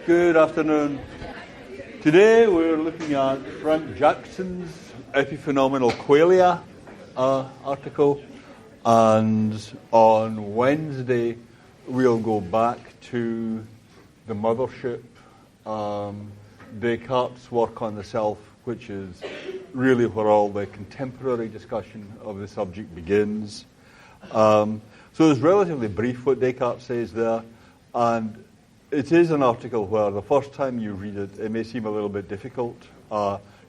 Good afternoon. Today we're looking at Frank Jackson's Epiphenomenal Qualia article, and on Wednesday we'll go back to the mothership, Descartes' work on the self, which is really where all the contemporary discussion of the subject begins. So it's relatively brief what Descartes says there, and it is an article where the first time you read it, it may seem a little bit difficult.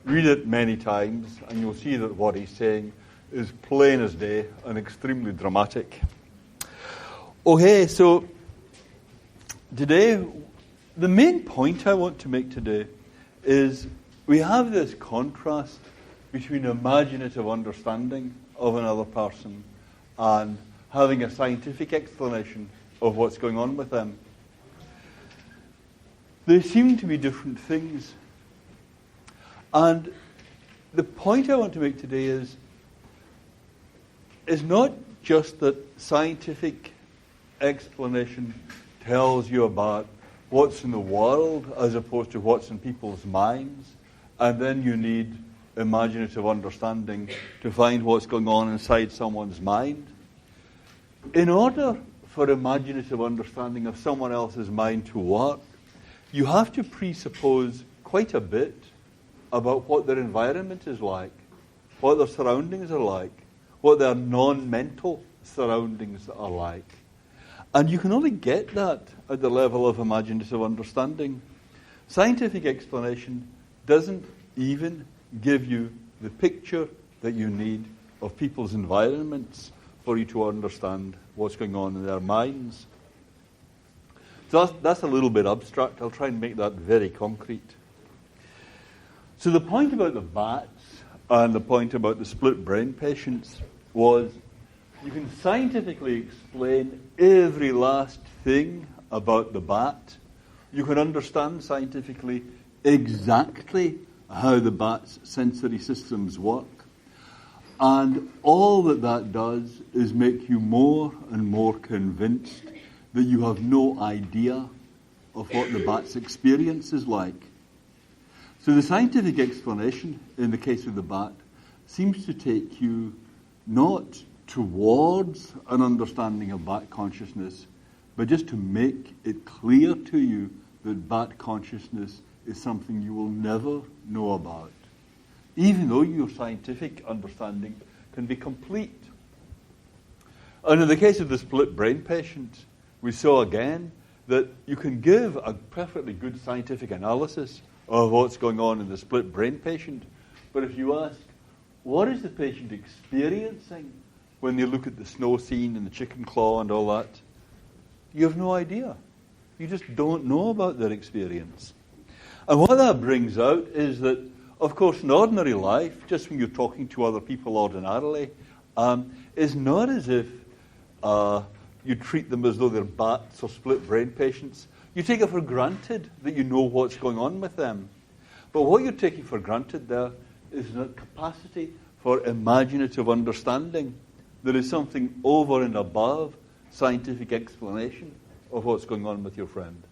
Read it many times, and you'll see that what he's saying is plain as day and extremely dramatic. Okay, so today, the main point I want to make today is we have this contrast between imaginative understanding of another person and having a scientific explanation of what's going on with them. They seem to be different things. And the point I want to make today is not just that scientific explanation tells you about what's in the world as opposed to what's in people's minds, and then you need imaginative understanding to find what's going on inside someone's mind. In order for imaginative understanding of someone else's mind to work, you have to presuppose quite a bit about what their environment is like, what their surroundings are like, what their non-mental surroundings are like. And you can only get that at the level of imaginative understanding. Scientific explanation doesn't even give you the picture that you need of people's environments for you to understand what's going on in their minds. So that's a little bit abstract. I'll try and make that very concrete. So the point about the bats and the point about the split brain patients was you can scientifically explain every last thing about the bat. You can understand scientifically exactly how the bat's sensory systems work. And all that does is make you more and more convinced that you have no idea of what the bat's experience is like. So the scientific explanation, in the case of the bat, seems to take you not towards an understanding of bat consciousness, but just to make it clear to you that bat consciousness is something you will never know about, even though your scientific understanding can be complete. And in the case of the split brain patient, we saw again that you can give a perfectly good scientific analysis of what's going on in the split brain patient, but if you ask, what is the patient experiencing when they look at the snow scene and the chicken claw and all that, you have no idea. You just don't know about their experience. And what that brings out is that, of course, in ordinary life, just when you're talking to other people ordinarily, it's not as if you treat them as though they're bats or split brain patients. You take it for granted that you know what's going on with them. But what you're taking for granted there is a capacity for imaginative understanding. There is something over and above scientific explanation of what's going on with your friend.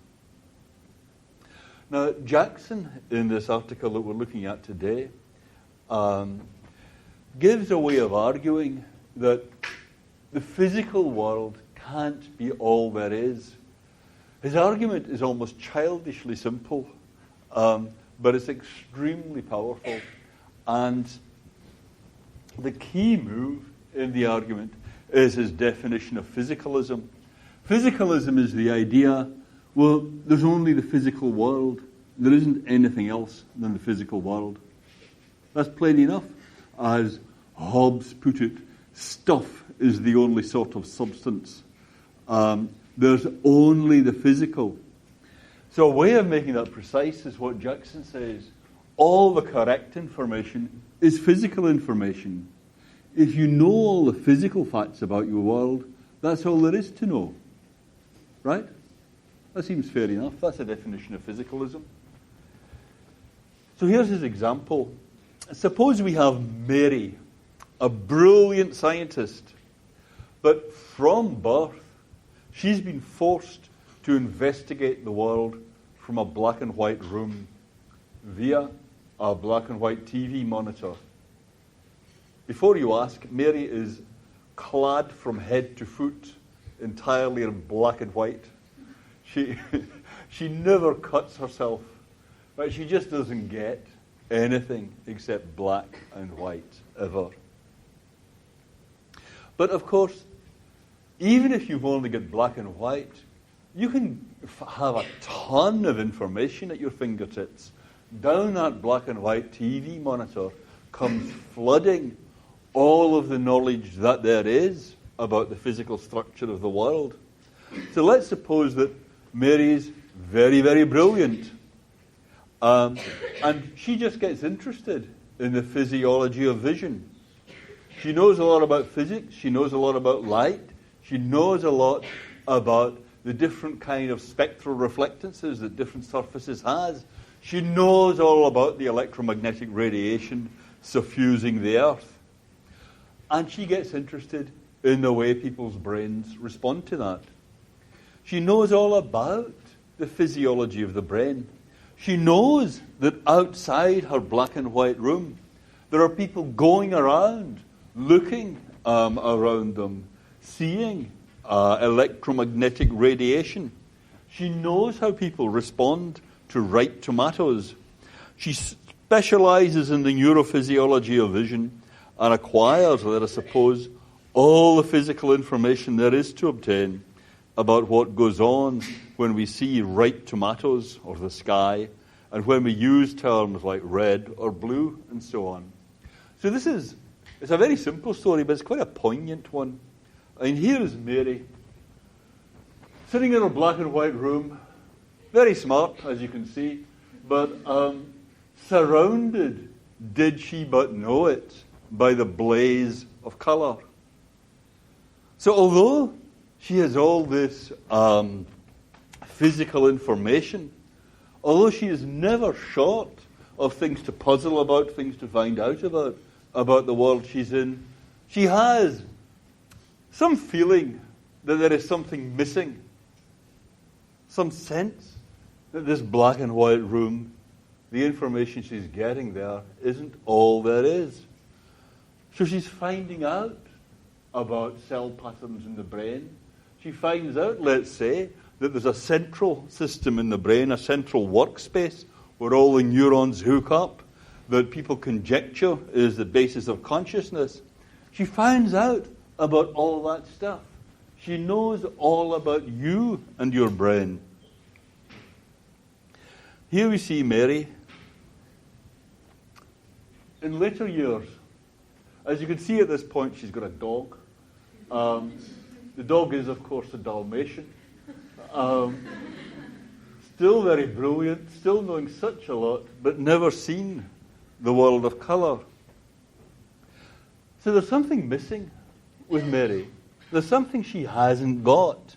Now, Jackson, in this article that we're looking at today, gives a way of arguing that the physical world can't be all there is. His argument is almost childishly simple, but it's extremely powerful. And the key move in the argument is his definition of physicalism. Physicalism is the idea, well, there's only the physical world. There isn't anything else than the physical world. That's plain enough. As Hobbes put it, stuff is the only sort of substance. There's only the physical. So a way of making that precise is what Jackson says. All the correct information is physical information. If you know all the physical facts about your world, that's all there is to know. Right? That seems fair enough. That's a definition of physicalism. So here's his example. Suppose we have Mary, a brilliant scientist, but from birth, she's been forced to investigate the world from a black and white room via a black and white TV monitor. Before you ask, Mary is clad from head to foot entirely in black and white. She never cuts herself, but she just doesn't get anything except black and white ever. But of course, even if you've only got black and white, you can have a ton of information at your fingertips. Down that black and white TV monitor comes flooding all of the knowledge that there is about the physical structure of the world. So let's suppose that Mary's very, very brilliant. And she just gets interested in the physiology of vision. She knows a lot about physics. She knows a lot about light. She knows a lot about the different kind of spectral reflectances that different surfaces has. She knows all about the electromagnetic radiation suffusing the Earth. And she gets interested in the way people's brains respond to that. She knows all about the physiology of the brain. She knows that outside her black and white room, there are people going around, looking around them, seeing electromagnetic radiation. She knows how people respond to ripe tomatoes. She specializes in the neurophysiology of vision and acquires, let us suppose, all the physical information there is to obtain about what goes on when we see ripe tomatoes or the sky, and when we use terms like red or blue and so on. So it's a very simple story, but it's quite a poignant one. And here is Mary, sitting in her black and white room, very smart, as you can see, but surrounded, did she but know it, by the blaze of colour. So although she has all this physical information, although she is never short of things to puzzle about, things to find out about the world she's in, she has some feeling that there is something missing, some sense that this black and white room, the information she's getting there, isn't all there is. So she's finding out about cell patterns in the brain. She finds out, let's say, that there's a central system in the brain, a central workspace, where all the neurons hook up, that people conjecture is the basis of consciousness. She finds out about all that stuff. She knows all about you and your brain. Here we see Mary in later years. As you can see at this point, she's got a dog. The dog is, of course, a Dalmatian. Still very brilliant, still knowing such a lot, but never seen the world of colour. So there's something missing with Mary. There's something she hasn't got.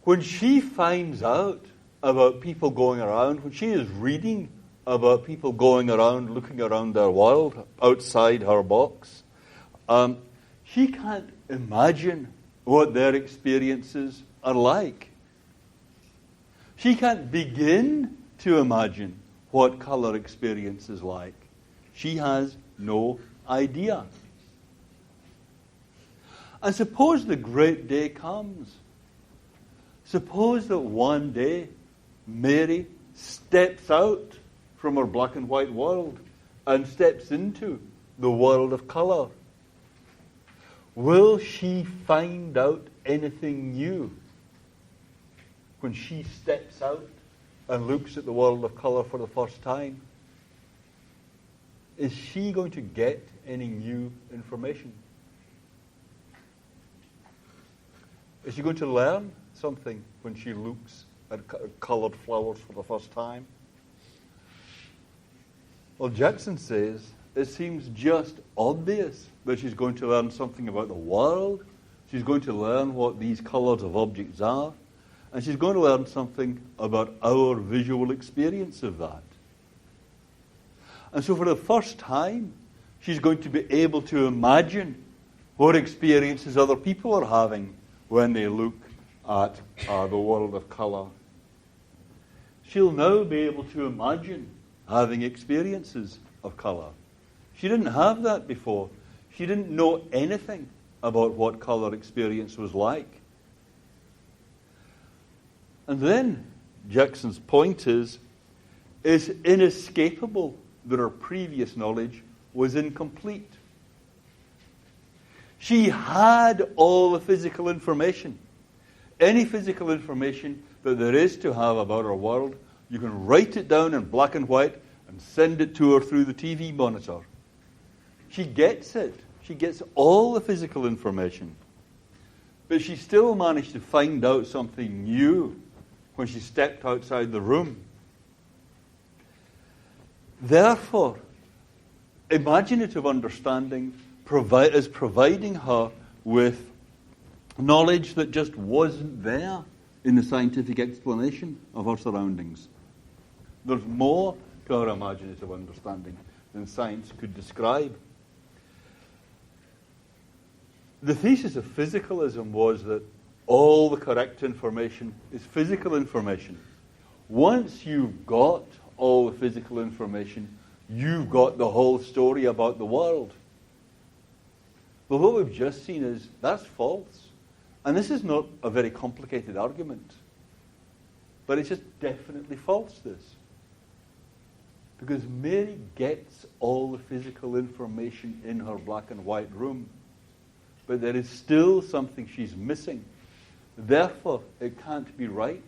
When she finds out about people going around, when she is reading about people going around, looking around their world outside her box, she can't imagine what their experiences are like. She can't begin to imagine what colour experience is like. She has no idea. And suppose the great day comes. Suppose that one day Mary steps out from her black and white world and steps into the world of colour. Will she find out anything new when she steps out and looks at the world of colour for the first time? Is she going to get any new information? Is she going to learn something when she looks at coloured flowers for the first time? Well, Jackson says it seems just obvious that she's going to learn something about the world. She's going to learn what these colours of objects are. And she's going to learn something about our visual experience of that. And so for the first time, she's going to be able to imagine what experiences other people are having when they look at the world of colour. she'll now be able to imagine having experiences of colour. She didn't have that before. She didn't know anything about what colour experience was like. And then Jackson's point is inescapable that her previous knowledge was incomplete. She had all the physical information. Any physical information that there is to have about our world, you can write it down in black and white and send it to her through the TV monitor. She gets it. She gets all the physical information. But she still managed to find out something new when she stepped outside the room. Therefore, imaginative understanding is providing her with knowledge that just wasn't there in the scientific explanation of our surroundings. There's more to our imaginative understanding than science could describe. The thesis of physicalism was that all the correct information is physical information. Once you've got all the physical information, you've got the whole story about the world. But what we've just seen is that's false. And this is not a very complicated argument. But it's just definitely false, this. Because Mary gets all the physical information in her black and white room. But there is still something she's missing. Therefore, it can't be right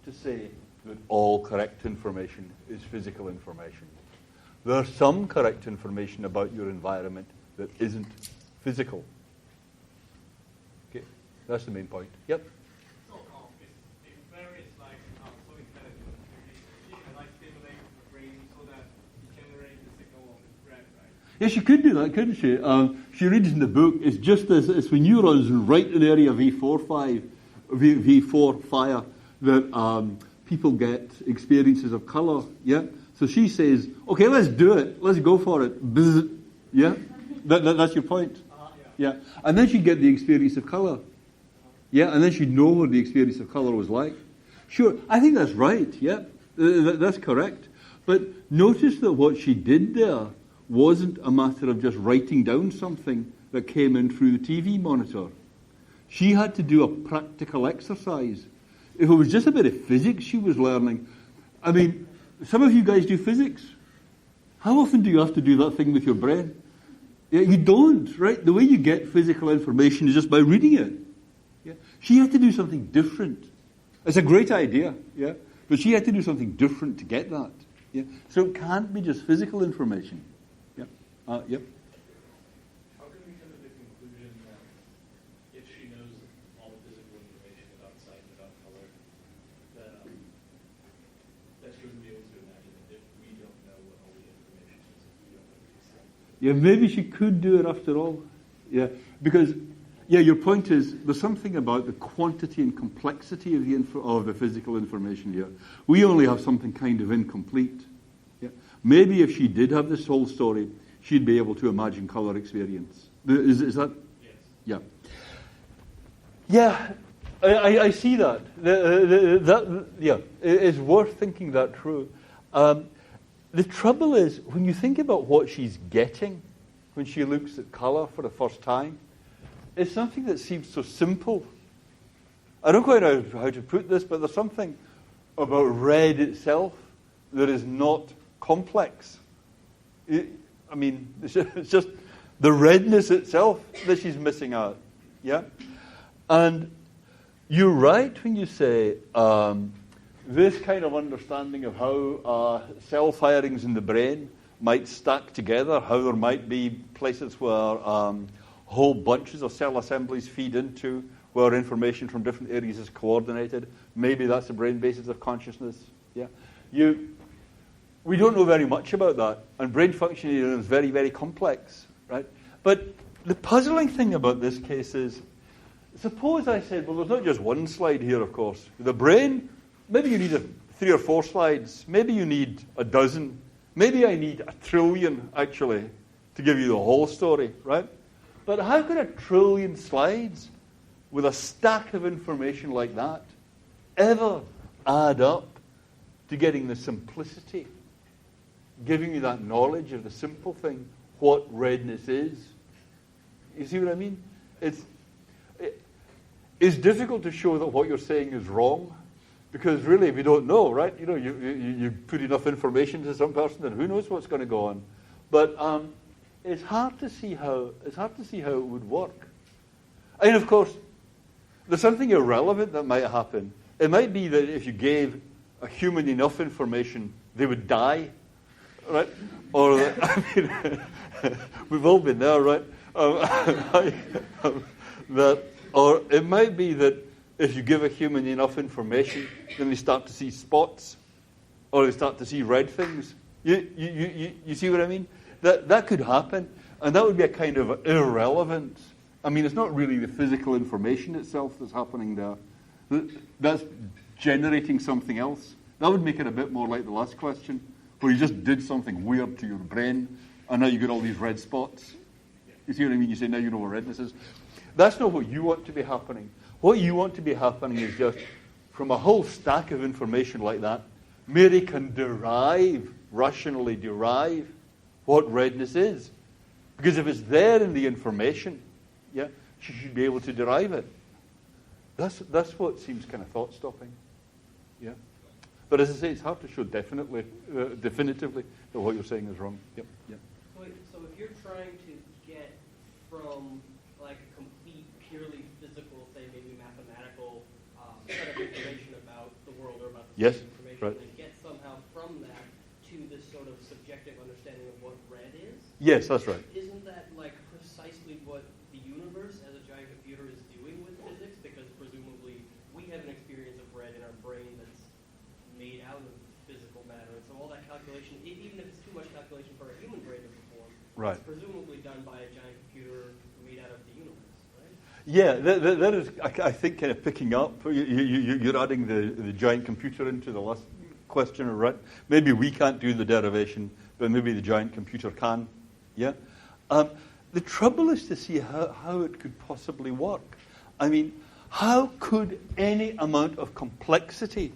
to say that all correct information is physical information. There's some correct information about your environment that isn't physical. Okay, that's the main point. Yep. So, if various so intelligent, she can stimulate the brain so that it generates the signal of the brain, right? Yes, she could do that, couldn't she? She reads in the book, it's just as when neurons right in the area of V4 fire that people get experiences of colour. Yeah. So she says, "Okay, let's do it. Let's go for it." Bzz. Yeah. That's your point. Yeah. And then she'd get the experience of colour. Yeah. And then she'd know what the experience of colour was like. Sure. I think that's right. Yeah. That's correct. But notice that what she did there wasn't a matter of just writing down something that came in through the TV monitor. She had to do a practical exercise. If it was just a bit of physics she was learning, I mean, some of you guys do physics. How often do you have to do that thing with your brain? Yeah, you don't, right? The way you get physical information is just by reading it. Yeah? She had to do something different. It's a great idea, yeah, but she had to do something different to get that. Yeah? So it can't be just physical information. Yeah. Yep. How can we come to the conclusion that if she knows all the physical information about sight and about color, that she wouldn't be able to imagine it if we don't know what all the information is, if we don't know the sight? Yeah, maybe she could do it after all. Yeah, because your point is there's something about the quantity and complexity of the physical information here. We only have something kind of incomplete. Yeah, maybe if she did have this whole story, she'd be able to imagine color experience. Is that? Yes. Yeah. Yeah, I see that. It's worth thinking that through. The trouble is, when you think about what she's getting when she looks at colour for the first time, it's something that seems so simple. I don't quite know how to put this, but there's something about red itself that is not complex. It's just the redness itself that she's missing out. Yeah? And you're right when you say this kind of understanding of how cell firings in the brain might stack together, how there might be places where whole bunches of cell assemblies feed into, where information from different areas is coordinated. Maybe that's the brain basis of consciousness. Yeah, we don't know very much about that, and brain functioning is very, very complex, right? But the puzzling thing about this case is, suppose I said, well, there's not just one slide here, of course. The brain, maybe you need 3 or 4 slides. Maybe you need a dozen. Maybe I need 1 trillion, actually, to give you the whole story, right? But how could 1 trillion slides with a stack of information like that ever add up to getting the simplicity, giving you that knowledge of the simple thing, what redness is. You see what I mean? It's difficult to show that what you're saying is wrong, because really we don't know, right? You know, you put enough information to some person, and who knows what's going to go on. But it's hard to see how it would work. And of course, there's something irrelevant that might happen. It might be that if you gave a human enough information, they would die, right? Or I mean, we've all been there, right? Or it might be that if you give a human enough information, then they start to see spots, or they start to see red things. You see what I mean? That could happen, and that would be a kind of irrelevance. I mean, it's not really the physical information itself that's happening there. That's generating something else. That would make it a bit more like the last question, where you just did something weird to your brain, and now you get all these red spots. You see what I mean? You say, now you know what redness is. That's not what you want to be happening. What you want to be happening is just, from a whole stack of information like that, Mary can rationally derive what redness is. Because if it's there in the information, yeah, she should be able to derive it. That's what seems kind of thought-stopping. Yeah. But as I say, it's hard to show definitively that what you're saying is wrong. Yep. Yep. So if you're trying to get from like a complete, purely physical, say maybe mathematical set of information about the world or about the yes, information, right. and get somehow from that to this sort of subjective understanding of what red is? Yes, that's right. Isn't that like precisely what the universe as a giant computer is doing with physics? Because presumably we have an experience of red in our brain that's made out of physical matter, and so all that calculation, even if it's too much calculation for a human brain to perform, right, it's presumably done by a giant computer made out of the universe, right? Yeah, that is, I think, kind of picking up. You're adding the giant computer into the last question, right? Maybe we can't do the derivation, but maybe the giant computer can. Yeah. The trouble is to see how it could possibly work. I mean, how could any amount of complexity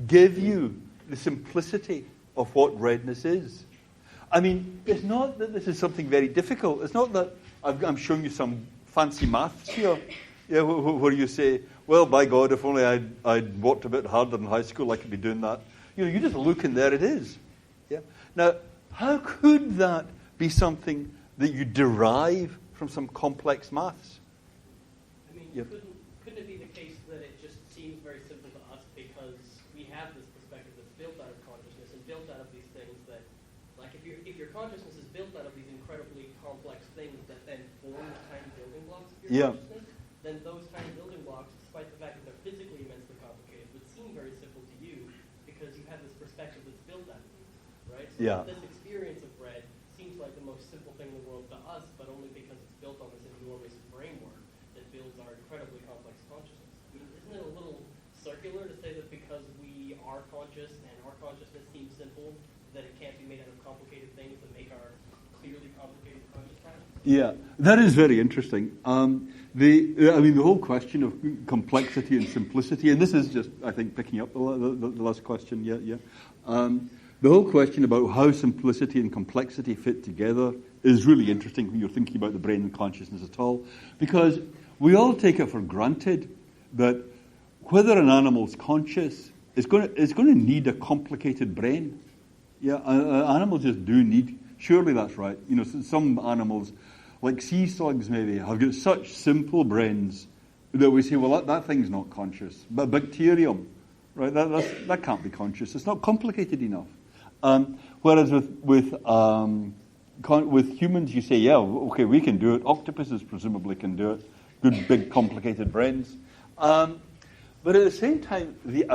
give you the simplicity of what redness is? I mean, it's not that this is something very difficult. It's not that I'm showing you some fancy maths here, yeah, where you say, well, by God, if only I'd worked a bit harder in high school, I could be doing that. You know, you just look and there it is. Yeah. Now, how could that be something that you derive from some complex maths? I mean, yep. couldn't it be the case that it just seems very simple to us because we have this perspective that's built out of consciousness and built out of these things that, like, if your consciousness is built out of these incredibly complex things that then form the tiny building blocks of your consciousness, then those tiny building blocks, despite the fact that they're physically immensely complicated, would seem very simple to you because you have this perspective that's built out of these, right? So this experience of red seems like the most simple thing in the world to us, but only because it's built on this enormous framework that builds our incredibly complex consciousness. I mean, isn't it a little circular to say that because we are conscious and our consciousness seems simple, that it can't be made out of complicated things that make our clearly complicated consciousness? Yeah, that is very interesting. The whole question of complexity and simplicity, and this is just, I think, picking up the last question. The whole question about how simplicity and complexity fit together is really interesting when you're thinking about the brain and consciousness at all, because we all take it for granted that whether an animal's conscious, it's going to need a complicated brain. Yeah, animals just do need. Surely that's right. You know, some animals, like sea slugs maybe, have got such simple brains that we say, well, that thing's not conscious. But bacterium, right? That can't be conscious. It's not complicated enough. Whereas with humans, you say, yeah, okay, we can do it. Octopuses presumably can do it. Good, big, complicated brains. But at the same time, the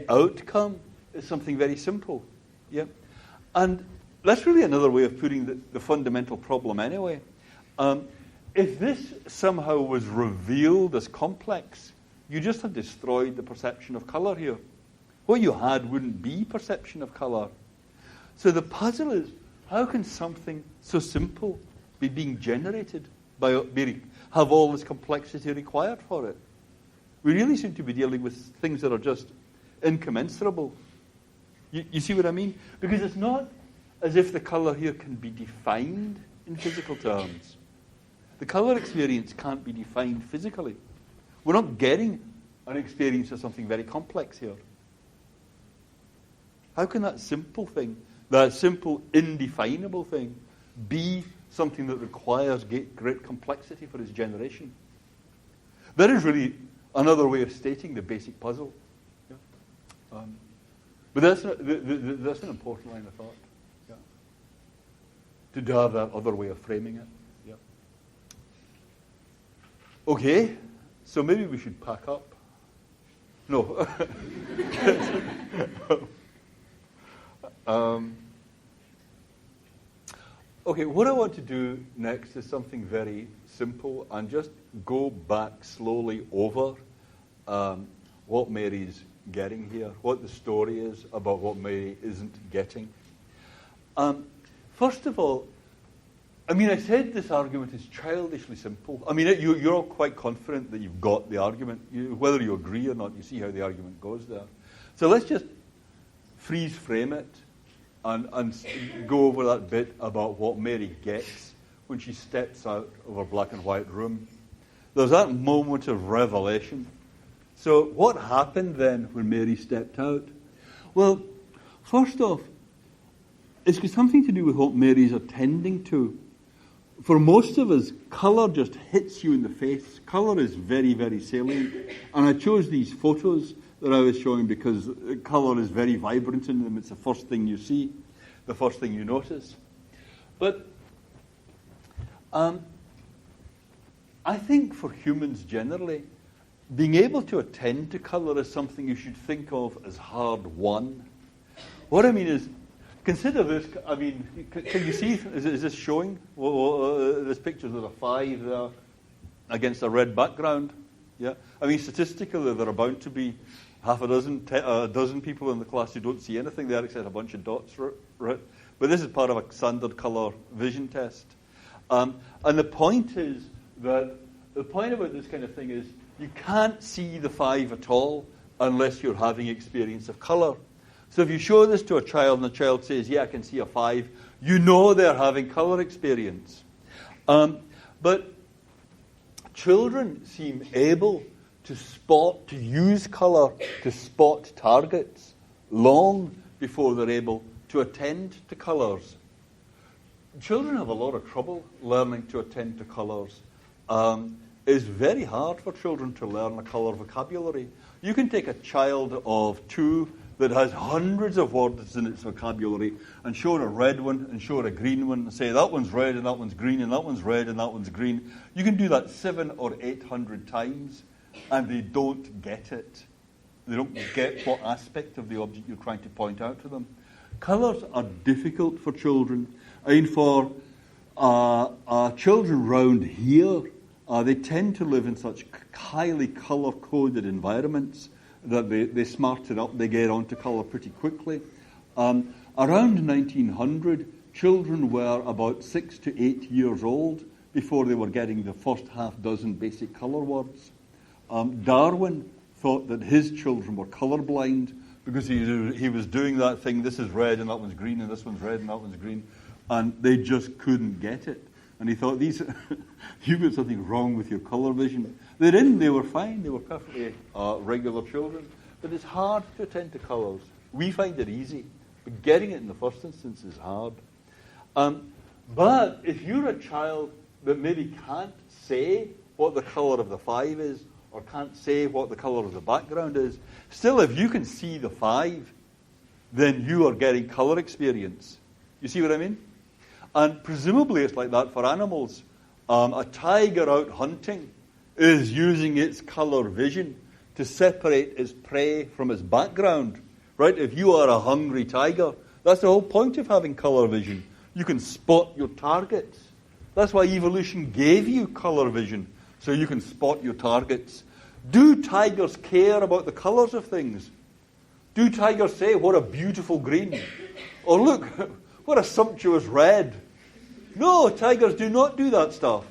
outcome is something very simple. Yeah, and that's really another way of putting the fundamental problem anyway. If this somehow was revealed as complex, you just have destroyed the perception of colour here. What you had wouldn't be perception of colour. So the puzzle is, how can something so simple be being generated have all this complexity required for it? We really seem to be dealing with things that are just incommensurable. You see what I mean? Because it's not as if the colour here can be defined in physical terms. The colour experience can't be defined physically. We're not getting an experience of something very complex here. How can that simple thing, that simple, indefinable thing, be something that requires great complexity for its generation? That is really another way of stating the basic puzzle. Yeah. But that's an important line of thought. Yeah. To have that other way of framing it. Yeah. Okay, so maybe we should pack up. No. Okay, what I want to do next is something very simple and just go back slowly over what Mary's getting here, what the story is about what Mary isn't getting. First of all, I mean, I said this argument is childishly simple. I mean, you're all quite confident that you've got the argument. Whether you agree or not, you see how the argument goes there. So let's just freeze frame it and go over that bit about what Mary gets when she steps out of her black and white room. There's that moment of revelation. So what happened then when Mary stepped out? Well, first off, it's got something to do with what Mary's attending to. For most of us, colour just hits you in the face. Colour is very, very salient. And I chose these photos that I was showing because colour is very vibrant in them. It's the first thing you see, the first thing you notice. But I think for humans generally, being able to attend to colour is something you should think of as hard won. What I mean is, consider this. I mean, can you see? Is this showing? This picture, there's a 5 there against a red background. Yeah. I mean, statistically, there are bound to be half a dozen people in the class who don't see anything there except a bunch of dots, right? But this is part of a standard colour vision test. And the point is that the point about this kind of thing is you can't see the 5 at all unless you're having experience of colour. So if you show this to a child and the child says, yeah, I can see a 5, you know they're having colour experience. But children seem able to use colour to spot targets long before they're able to attend to colours. Children have a lot of trouble learning to attend to colours. It's very hard for children to learn a colour vocabulary. You can take a child of 2 that has hundreds of words in its vocabulary and show her a red one and show her a green one and say that one's red and that one's green and that one's red and that one's green. You can do that 700 or 800 times and they don't get it. They don't get what aspect of the object you're trying to point out to them. Colours are difficult for children. I mean, for children round here, they tend to live in such highly colour-coded environments that they smarten up, they get onto colour pretty quickly. Around 1900, children were about 6 to 8 years old before they were getting the first half dozen basic colour words. Darwin thought that his children were colourblind because he was doing that thing, this is red and that one's green and this one's red and that one's green, and they just couldn't get it. And he thought, you've got something wrong with your colour vision. They didn't, they were fine, they were perfectly regular children. But it's hard to attend to colours. We find it easy, but getting it in the first instance is hard. But if you're a child that maybe can't say what the colour of the 5 is, or can't say what the colour of the background is, still if you can see the 5, then you are getting colour experience. You see what I mean? And presumably it's like that for animals. A tiger out hunting is using its colour vision to separate its prey from its background. Right? If you are a hungry tiger, that's the whole point of having colour vision. You can spot your targets. That's why evolution gave you colour vision, so you can spot your targets. Do tigers care about the colours of things? Do tigers say, what a beautiful green? Or look, what a sumptuous red? No, tigers do not do that stuff.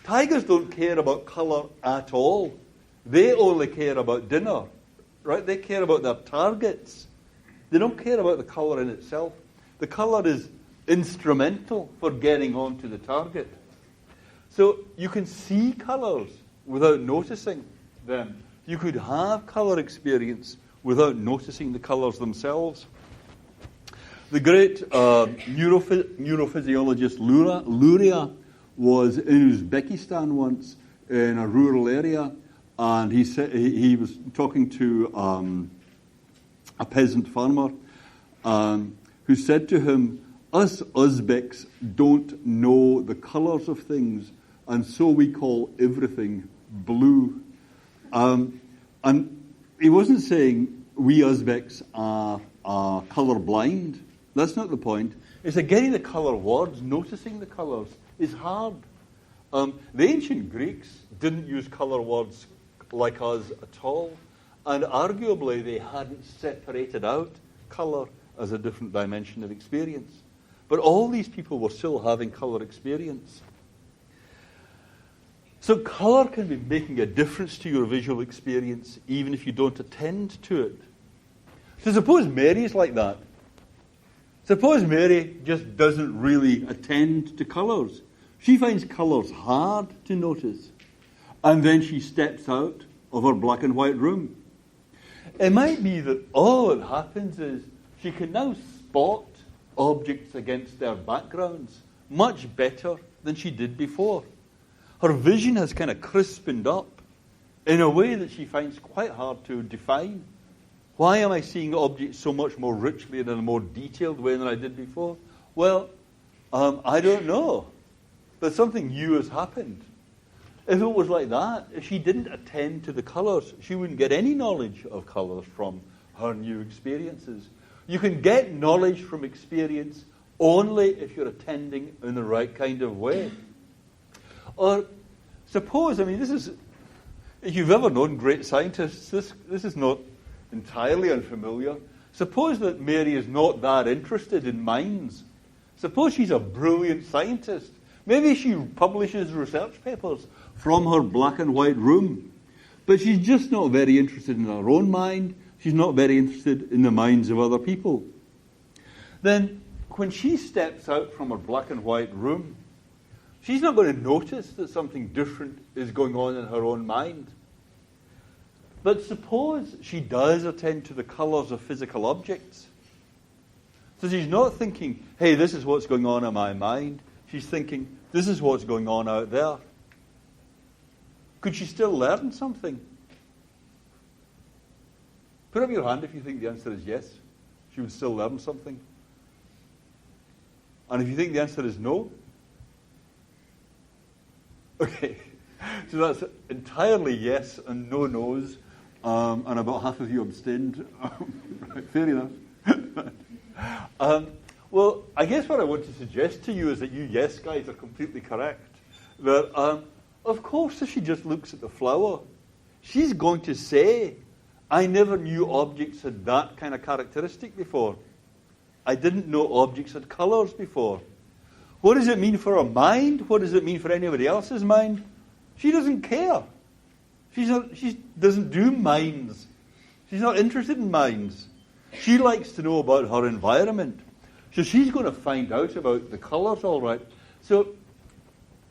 Tigers don't care about colour at all. They only care about dinner. Right? They care about their targets. They don't care about the colour in itself. The colour is instrumental for getting on to the target. So you can see colours without noticing them. You could have colour experience without noticing the colours themselves. The great neurophysiologist Luria was in Uzbekistan once in a rural area, and he said he was talking to a peasant farmer who said to him, "Us Uzbeks don't know the colours of things, and so we call everything blue." And he wasn't saying we Uzbeks are colour blind. That's not the point. It's that getting the colour words, noticing the colours, is hard. The ancient Greeks didn't use colour words like us at all, and arguably they hadn't separated out colour as a different dimension of experience. But all these people were still having colour experience. So colour can be making a difference to your visual experience even if you don't attend to it. So suppose Mary's like that. Suppose Mary just doesn't really attend to colours. She finds colours hard to notice. And then she steps out of her black and white room. It might be that all that happens is she can now spot objects against their backgrounds much better than she did before. Her vision has kind of crispened up in a way that she finds quite hard to define. Why am I seeing objects so much more richly and in a more detailed way than I did before? Well, I don't know. But something new has happened. If it was like that, if she didn't attend to the colours, she wouldn't get any knowledge of colours from her new experiences. You can get knowledge from experience only if you're attending in the right kind of way. Or suppose, this is, if you've ever known great scientists, this is not entirely unfamiliar. Suppose that Mary is not that interested in minds. Suppose she's a brilliant scientist. Maybe she publishes research papers from her black and white room. But she's just not very interested in her own mind. She's not very interested in the minds of other people. Then, when she steps out from her black and white room, she's not going to notice that something different is going on in her own mind. But suppose she does attend to the colours of physical objects. So she's not thinking, hey, this is what's going on in my mind. She's thinking, this is what's going on out there. Could she still learn something? Put up your hand if you think the answer is yes. She would still learn something. And if you think the answer is no, okay. So that's entirely yes and no no's. And about half of you abstained. Right, fair enough. Well, I guess what I want to suggest to you is that you yes guys are completely correct. That, of course, if she just looks at the flower, she's going to say, I never knew objects had that kind of characteristic before. I didn't know objects had colours before. What does it mean for her mind? What does it mean for anybody else's mind? She doesn't care. She doesn't do minds. She's not interested in minds. She likes to know about her environment. So she's going to find out about the colours, all right. So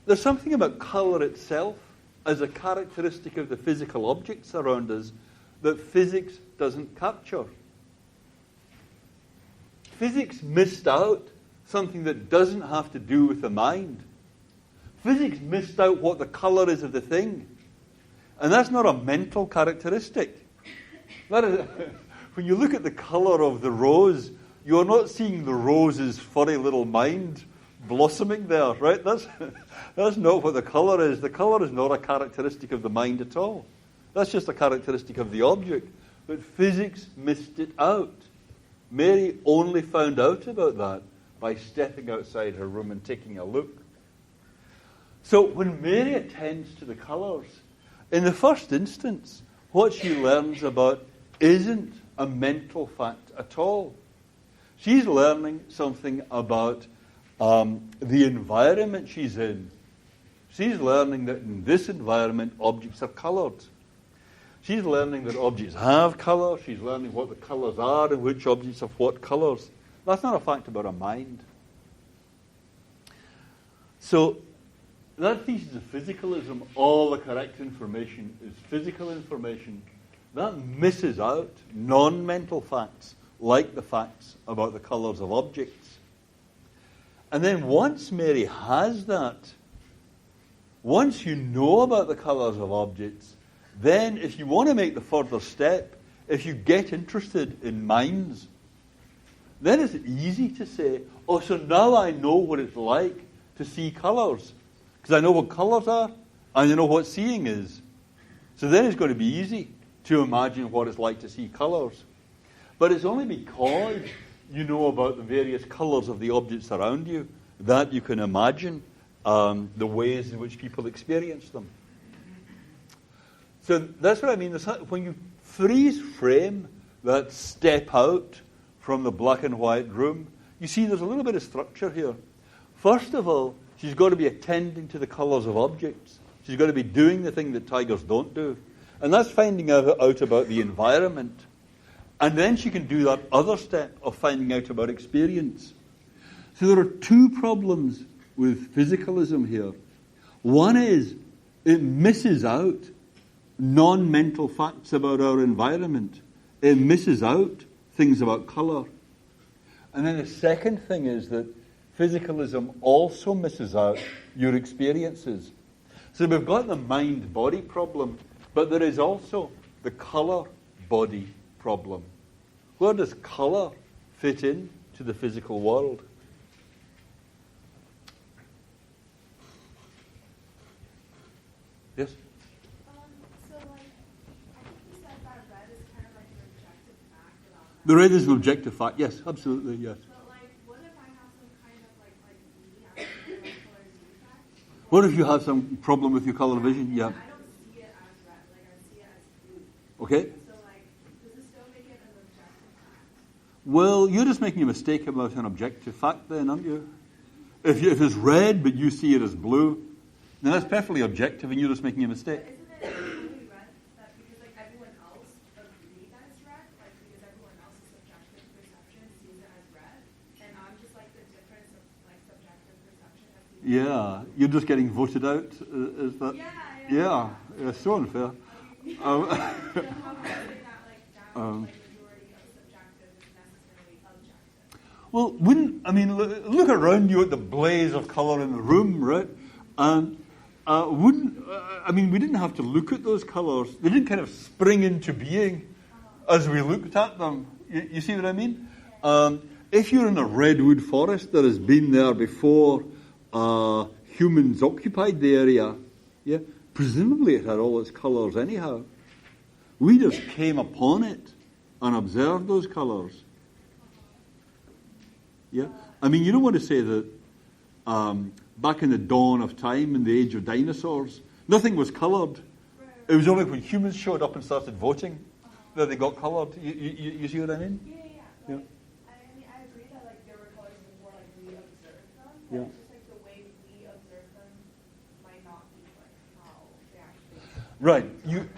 there's something about colour itself as a characteristic of the physical objects around us that physics doesn't capture. Physics missed out something that doesn't have to do with the mind. Physics missed out what the colour is of the thing. And that's not a mental characteristic. That is, when you look at the colour of the rose, you're not seeing the rose's furry little mind blossoming there, right? That's not what the colour is. The colour is not a characteristic of the mind at all. That's just a characteristic of the object. But physics missed it out. Mary only found out about that by stepping outside her room and taking a look. So when Mary attends to the colours, in the first instance, what she learns about isn't a mental fact at all. She's learning something about the environment she's in. She's learning that in this environment, objects are coloured. She's learning that objects have colour. She's learning what the colours are and which objects have what colours. That's not a fact about a mind. So that thesis of physicalism, all the correct information is physical information. That misses out non-mental facts, like the facts about the colours of objects. And then once Mary has that, once you know about the colours of objects, then if you want to make the further step, if you get interested in minds, then it's easy to say, oh, so now I know what it's like to see colours. Because I know what colours are, and I know what seeing is. So then it's going to be easy to imagine what it's like to see colours. But it's only because you know about the various colours of the objects around you that you can imagine the ways in which people experience them. So that's what I mean. When you freeze frame that step out from the black and white room, you see there's a little bit of structure here. First of all, she's got to be attending to the colours of objects. She's got to be doing the thing that tigers don't do. And that's finding out about the environment. And then she can do that other step of finding out about experience. So there are two problems with physicalism here. One is it misses out non-mental facts about our environment. It misses out things about colour. And then the second thing is that physicalism also misses out your experiences. So we've got the mind-body problem, but there is also the colour-body problem. Where does colour fit in to the physical world? Yes? So, like, I think you said that red is kind of like an objective fact about that. The red is an objective fact. Yes, absolutely, yes. But, like, what if I have some kind of, like me, I have a color defect? What if you have some problem with your colour vision? Yeah. I don't see it as red, like, I see it as blue. Okay. So, like, does it still make it an objective fact? Well, you're just making a mistake about an objective fact then, aren't you? If it's red but you see it as blue, then that's perfectly objective and you're just making a mistake. But isn't it only red that because, like, everyone else agrees that it's red? Like, because everyone else's subjective perception sees it as red? And I'm just, like, the difference of, like, subjective perception that sees it as Yeah, you're just getting voted out. Is that? Yeah. Yeah, it's so unfair. How can I say that, like, down, like, majority of subjective is necessarily objective? Well, look around you at the blaze of colour in the room, right? And we didn't have to look at those colours. They didn't kind of spring into being as we looked at them. You see what I mean? If you're in a redwood forest that has been there before humans occupied the area, yeah, presumably it had all its colours anyhow. We just came upon it and observed those colours. Yeah, I mean, you don't want to say that back in the dawn of time, in the age of dinosaurs, nothing was coloured. It was only when humans showed up and started voting that they got coloured. You see what I mean? Yeah. Yeah. Like, I mean, I agree that, like, there were colors before, like, we observed them. But Yeah. it's just, like, the way we observe them might not be, like, how they actually Right.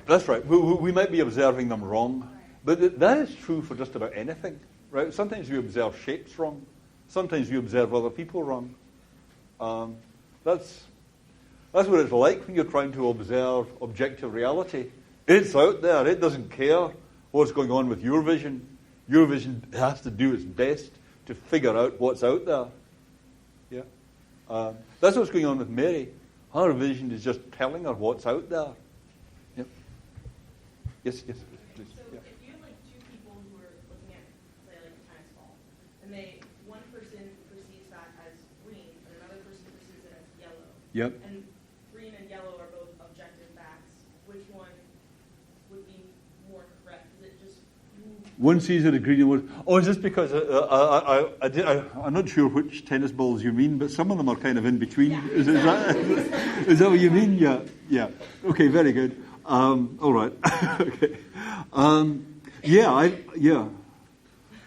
That's right. We might be observing them wrong, but that is true for just about anything. Right. Sometimes we observe shapes wrong. Sometimes we observe other people wrong. That's what it's like when you're trying to observe objective reality. It's out there. It doesn't care what's going on with your vision. Your vision has to do its best to figure out what's out there. Yeah, that's what's going on with Mary. Her vision is just telling her what's out there. Yep. Yes, please. So Yeah. if you have like two people who are looking at, say, like a tennis ball, and one person perceives that as green, and another person perceives it as yellow. Yep. And green and yellow are both objective facts. Which one would be more correct? Is it just One sees it as green and one. Oh, is this because I'm not sure which tennis balls you mean, but some of them are kind of in between. Yeah. Is that what you mean? Yeah. Okay, very good. All right. Okay. Yeah.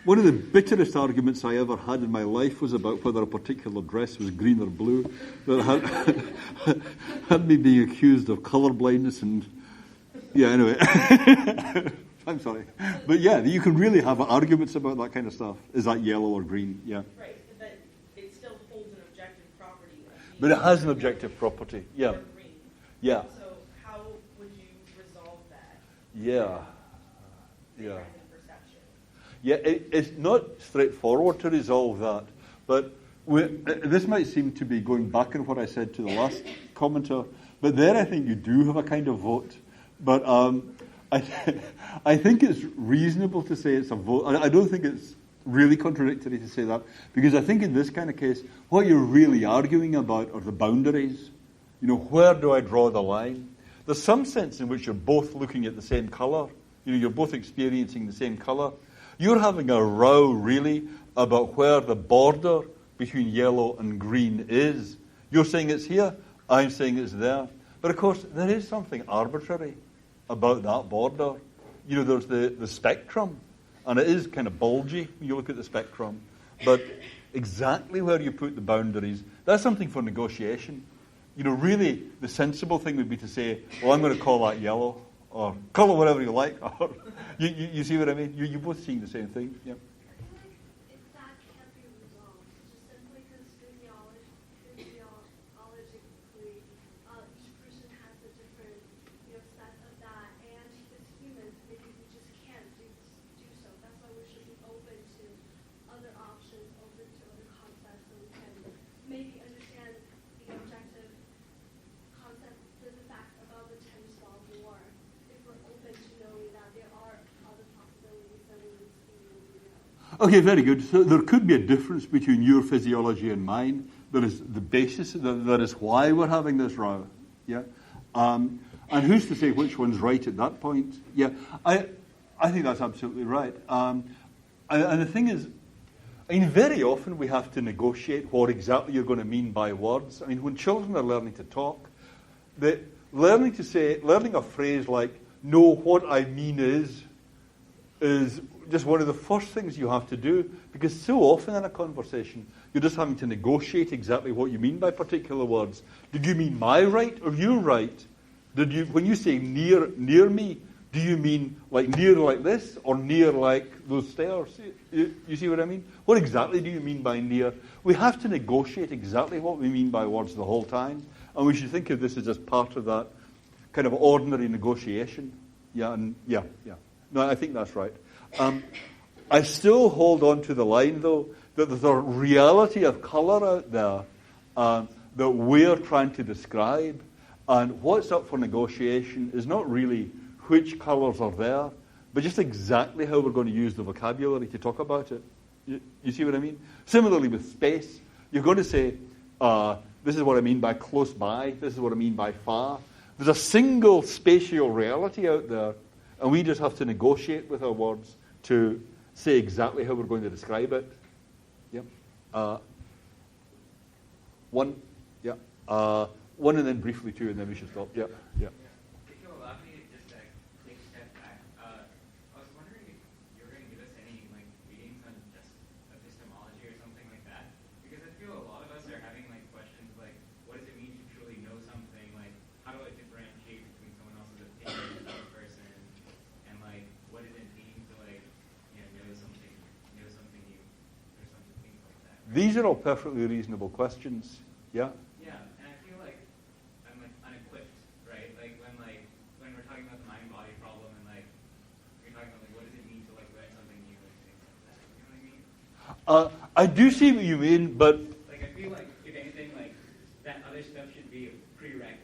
One of the bitterest arguments I ever had in my life was about whether a particular dress was green or blue. That had me being accused of colour blindness and Yeah, anyway. I'm sorry. But yeah, you can really have arguments about that kind of stuff. Is that yellow or green? Yeah. Right, but it still holds an objective property. Of But it has an objective property. Yeah. or green. Yeah. So how would you resolve that? Yeah. Yeah. Difference in perception? Yeah, it's not straightforward to resolve that, but this might seem to be going back on what I said to the last commenter, but there I think you do have a kind of vote. But I think it's reasonable to say it's a vote. I don't think it's really contradictory to say that, because I think in this kind of case, what you're really arguing about are the boundaries. You know, where do I draw the line? There's some sense in which you're both looking at the same colour. You know, you're both experiencing the same colour. You're having a row, really, about where the border between yellow and green is. You're saying it's here, I'm saying it's there. But of course, there is something arbitrary about that border. You know, there's the spectrum, and it is kind of bulgy when you look at the spectrum. But exactly where you put the boundaries, that's something for negotiation. You know, really, the sensible thing would be to say, well, I'm going to call that yellow, or call it whatever you like. Or you see what I mean? You're both seeing the same thing. Yeah. If that can't be resolved, just simply because physiologically, each person has a different, set of that, and as humans, maybe we just can't do so. That's why we should be open to other options, open to other concepts, so we can maybe understand the objective concept, the fact about the tennis-ball war. If we're open to knowing that there are other possibilities than we would see when we know. Okay, very good. So there could be a difference between your physiology and mine. That is the basis, that is why we're having this row. Yeah? And who's to say which one's right at that point? Yeah, I think that's absolutely right. And the thing is, I mean, very often we have to negotiate what exactly you're going to mean by words. I mean, when children are learning to talk, learning a phrase like, "know what I mean is just one of the first things you have to do, because so often in a conversation, you're just having to negotiate exactly what you mean by particular words. Did you mean my right or your right? When you say near me, do you mean like near like this or near like those stairs? You see what I mean? What exactly do you mean by near? We have to negotiate exactly what we mean by words the whole time, and we should think of this as just part of that kind of ordinary negotiation. Yeah. No, I think that's right. I still hold on to the line, though, that there's a reality of colour out there that we're trying to describe, and what's up for negotiation is not really which colours are there, but just exactly how we're going to use the vocabulary to talk about it. You see what I mean? Similarly with space, you're going to say, this is what I mean by close by, this is what I mean by far. There's a single spatial reality out there, and we just have to negotiate with our words to say exactly how we're going to describe it. Yeah. One and then briefly two, and then we should stop. Yeah. If you'll allow me to just take a step back, I was wondering if you were going to give us any readings on just epistemology or something like that, because I feel a lot of us are having questions like, what does it mean to truly know something? Like, how do I differentiate between someone else's opinion and another person? And what does it mean to know something new, or something things like that? These are all perfectly reasonable questions. Yeah. Yeah, and I feel like I'm unequipped, right? When we're talking about the mind-body problem, and you're talking about what does it mean to learn something new and things like that. You know what I mean? I do see what you mean, but I feel like if anything, that other stuff should be a prereq.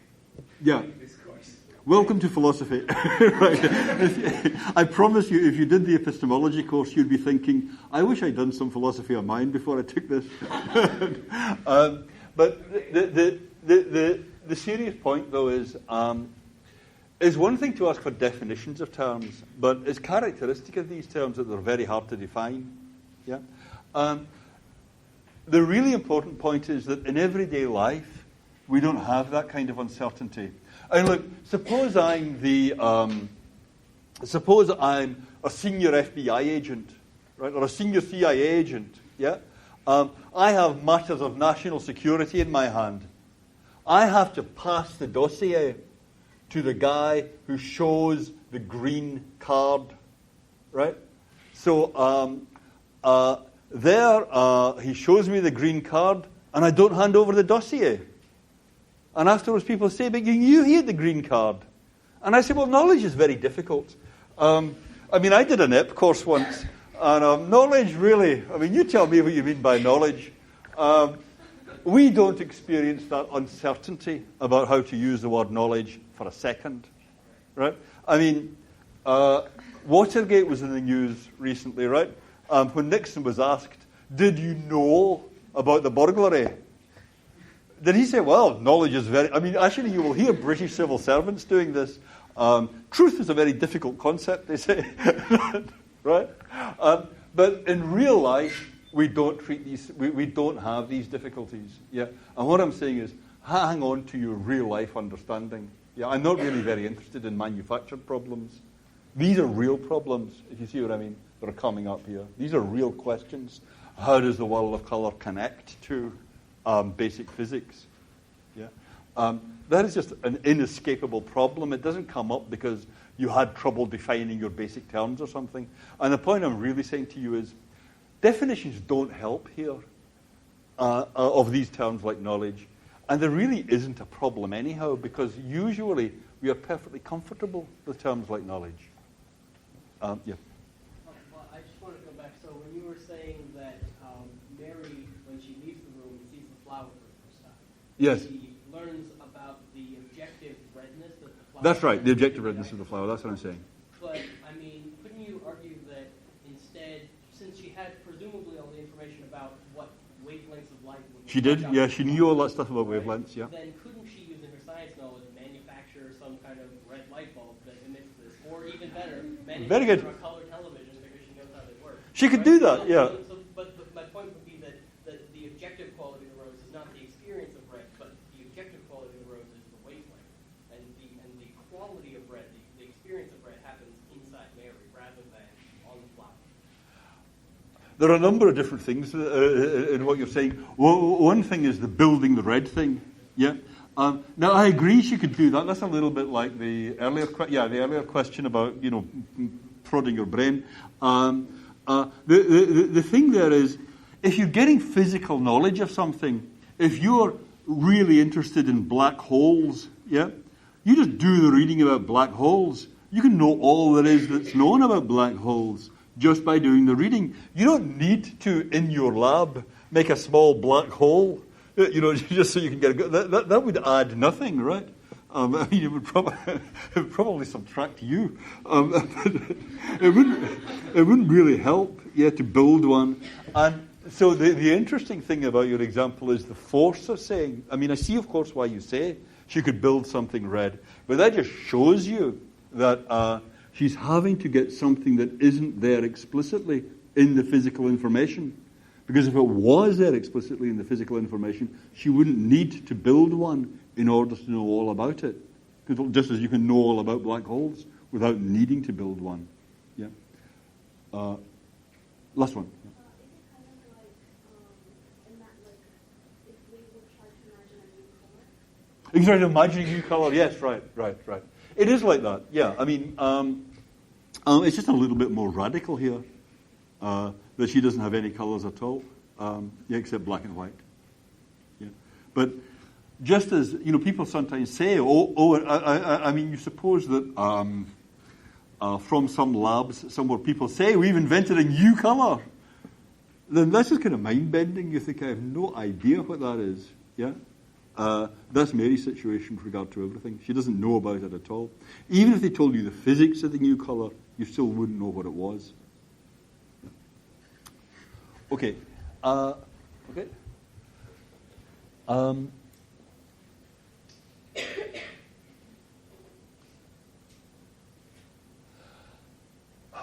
Yeah. To this course. Welcome to philosophy. Right. I promise you, if you did the epistemology course, you'd be thinking, I wish I'd done some philosophy of mind before I took this. But the serious point, though, is one thing to ask for definitions of terms, but it's characteristic of these terms that they're very hard to define. Yeah. The really important point is that in everyday life, we don't have that kind of uncertainty. I mean, look, suppose I'm a senior FBI agent, right, or a senior CIA agent. Yeah. I have matters of national security in my hand. I have to pass the dossier to the guy who shows the green card, right? So he shows me the green card, and I don't hand over the dossier. And afterwards people say, but you had the green card. And I say, well, knowledge is very difficult. I did an EP course once, and knowledge really, you tell me what you mean by knowledge. We don't experience that uncertainty about how to use the word knowledge for a second, right? Watergate was in the news recently, right? When Nixon was asked, did you know about the burglary? Did he say, well, knowledge is very... actually, you will hear British civil servants doing this. Truth is a very difficult concept, they say, right? But in real life, we don't treat these... We don't have these difficulties, yeah? And what I'm saying is, hang on to your real-life understanding. Yeah, I'm not really very interested in manufactured problems. These are real problems, if you see what I mean, that are coming up here. These are real questions. How does the world of colour connect to basic physics? Yeah, that is just an inescapable problem. It doesn't come up because you had trouble defining your basic terms or something. And the point I'm really saying to you is, definitions don't help here of these terms like knowledge. And there really isn't a problem anyhow, because usually we are perfectly comfortable with terms like knowledge. Yeah. Well, I just want to go back. So when you were saying that Mary, when she leaves the room, sees the flower for the first time. Yes. She learns about the objective redness that the flower... That's right, the objective redness of the flower. That's what I'm saying. But, couldn't you argue that instead, since she had presumably all the information about what wavelengths of light would... She did, yeah. She knew all that stuff about wavelengths, yeah. Then couldn't she, using her science knowledge, manufacture some kind of red light bulb that emits this? Or even better, manufacture a color television because she knows how they work. She could do that, yeah. But my point would be that the objective quality of the rose is not the experience of red, but the objective quality of the rose is the wavelength. And the quality of red, the experience of red happens inside Mary rather than on the flower. There are a number of different things in what you're saying. One thing is the building the red thing. Yeah. Now I agree she could do that. That's a little bit like the earlier question about prodding your brain. The thing there is, if you're getting physical knowledge of something, if you're really interested in black holes, yeah, you just do the reading about black holes. You can know all there is that's known about black holes just by doing the reading. You don't need to, in your lab, make a small black hole, just so you can get a good... That would add nothing, right? It would probably subtract you. It wouldn't really help, to build one. And so the interesting thing about your example is the force of saying... I see, of course, why you say she could build something red, but that just shows you that she's having to get something that isn't there explicitly in the physical information. Because if it was there explicitly in the physical information, she wouldn't need to build one in order to know all about it. Because just as you can know all about black holes without needing to build one. Yeah. Last one. Yeah. Is it kind of like, in that, if we would try to imagine a new color? You can try to imagine a new color. Yes, right. It is like that. Yeah. It's just a little bit more radical here. That she doesn't have any colours at all, except black and white. Yeah. But just as, people sometimes say, you suppose that from some labs, somewhere people say, we've invented a new colour. Then that's just kind of mind-bending. You think, I have no idea what that is. Yeah. That's Mary's situation with regard to everything. She doesn't know about it at all. Even if they told you the physics of the new colour, you still wouldn't know what it was. Okay.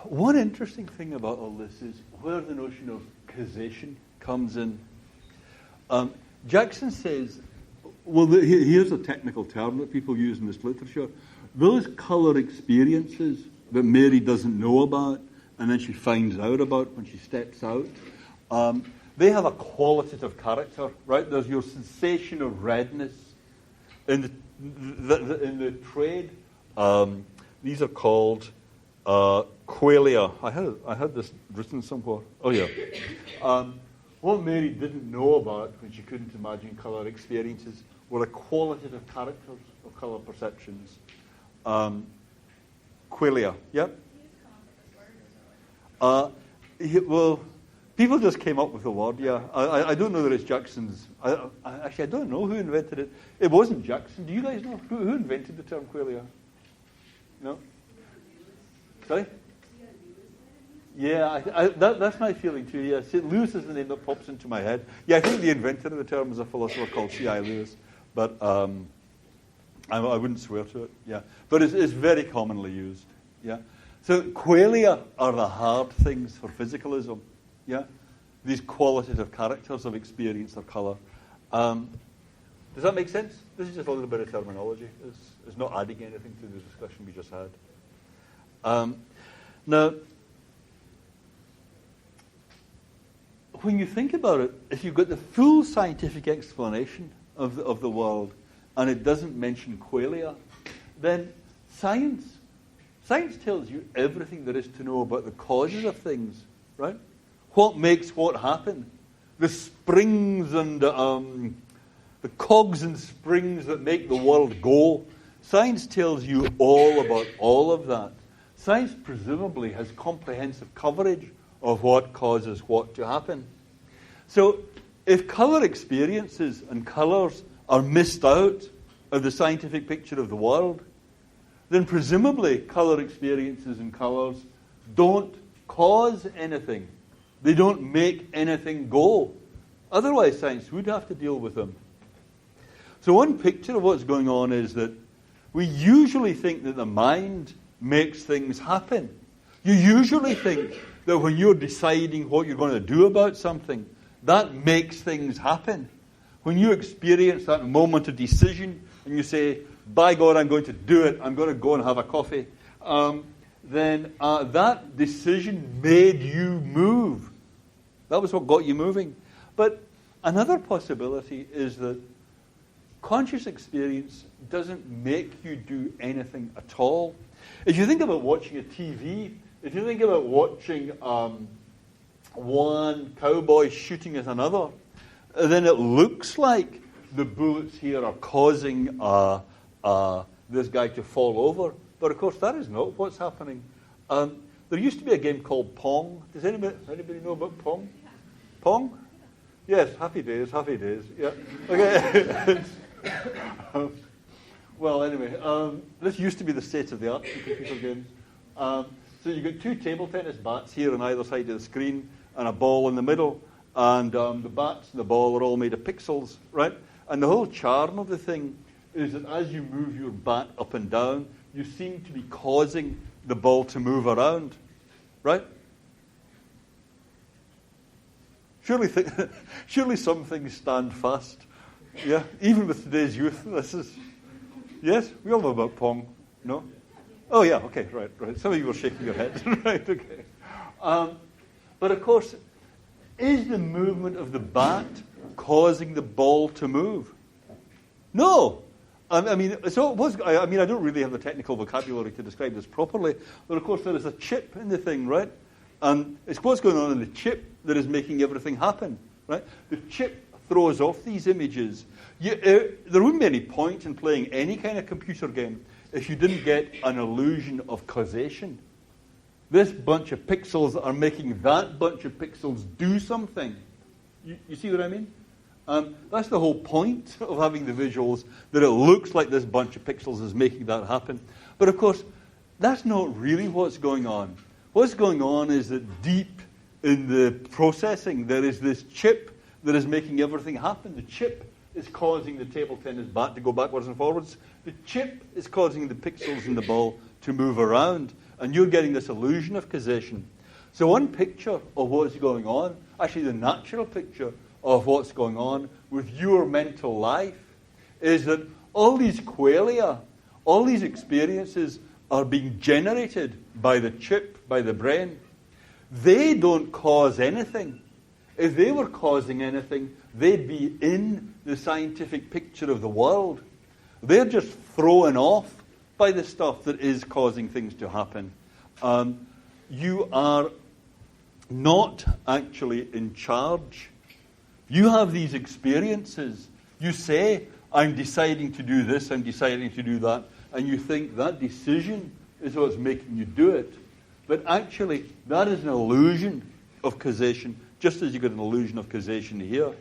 One interesting thing about all this is where the notion of causation comes in. Jackson says, here's a technical term that people use in this literature. Those colour experiences that Mary doesn't know about and then she finds out about when she steps out, they have a qualitative character, right? There's your sensation of redness in the trade These are called qualia. I had this written somewhere. Oh, yeah. What Mary didn't know about when she couldn't imagine colour experiences were the qualitative characters of colour perceptions. Qualia. Yep. Well, people just came up with the word, yeah. I don't know that it's Jackson's. Actually, I don't know who invented it. It wasn't Jackson. Do you guys know who invented the term qualia? No? Sorry? Yeah, that's my feeling too, yeah. St. Louis is the name that pops into my head. Yeah, I think the inventor of the term was a philosopher called C.I. Lewis, but I wouldn't swear to it, yeah. But it's very commonly used, yeah. So qualia are the hard things for physicalism, yeah. These qualitative characters of experience or colour. Does that make sense? This is just a little bit of terminology. It's not adding anything to the discussion we just had. Now, when you think about it, if you've got the full scientific explanation of the world and it doesn't mention qualia, then science tells you everything there is to know about the causes of things, right? What makes what happen. The springs and the cogs and springs that make the world go. Science tells you all about all of that. Science presumably has comprehensive coverage of what causes what to happen. So if colour experiences and colours are missed out of the scientific picture of the world, then presumably colour experiences and colours don't cause anything. They don't make anything go. Otherwise science would have to deal with them. So one picture of what's going on is that we usually think that the mind makes things happen. You usually think that when you're deciding what you're going to do about something, that makes things happen. When you experience that moment of decision and you say, by God, I'm going to do it, I'm going to go and have a coffee, then that decision made you move. That was what got you moving. But another possibility is that conscious experience doesn't make you do anything at all. If you think about watching a TV, if you think about watching one cowboy shooting at another, then it looks like the bullets here are causing this guy to fall over. But of course, that is not what's happening. There used to be a game called Pong. Does anybody know about Pong? Pong? Yes, happy days. Yeah. Okay. Well, anyway, this used to be the state of the art in computer games. So you've got two table tennis bats here on either side of the screen and a ball in the middle. And the bats and the ball are all made of pixels, right? And the whole charm of the thing is that as you move your bat up and down, you seem to be causing the ball to move around, right? Surely some things stand fast. Yeah, even with today's youth, this is... Yes, we all know about Pong, no? Oh, yeah, okay, right. Some of you were shaking your heads, right, okay. But of course, is the movement of the bat causing the ball to move? No. I mean, so it was. I mean, I don't really have the technical vocabulary to describe this properly, but of course there is a chip in the thing, right? And it's what's going on in the chip that is making everything happen, right? The chip throws off these images. There wouldn't be any point in playing any kind of computer game if you didn't get an illusion of causation. This bunch of pixels are making that bunch of pixels do something. You see what I mean? That's the whole point of having the visuals, that it looks like this bunch of pixels is making that happen. But of course, that's not really what's going on. What's going on is that deep in the processing, there is this chip that is making everything happen. The chip is causing the table tennis bat to go backwards and forwards. The chip is causing the pixels in the ball to move around. And you're getting this illusion of causation. So one picture of what's going on, actually the natural picture of what's going on with your mental life, is that all these qualia, all these experiences are being generated by the chip, by the brain. They don't cause anything. If they were causing anything, they'd be in the scientific picture of the world. They're just throwing off by the stuff that is causing things to happen. You are not actually in charge. You have these experiences. You say, I'm deciding to do this, I'm deciding to do that, and you think that decision is what's making you do it. But actually, that is an illusion of causation, just as you got an illusion of causation here.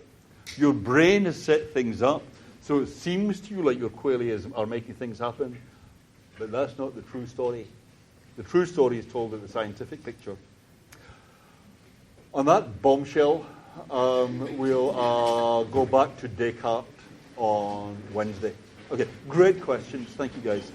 Your brain has set things up, so it seems to you like your qualia are making things happen, but that's not the true story. The true story is told in the scientific picture. On that bombshell, we'll go back to Descartes on Wednesday. Okay, great questions. Thank you, guys.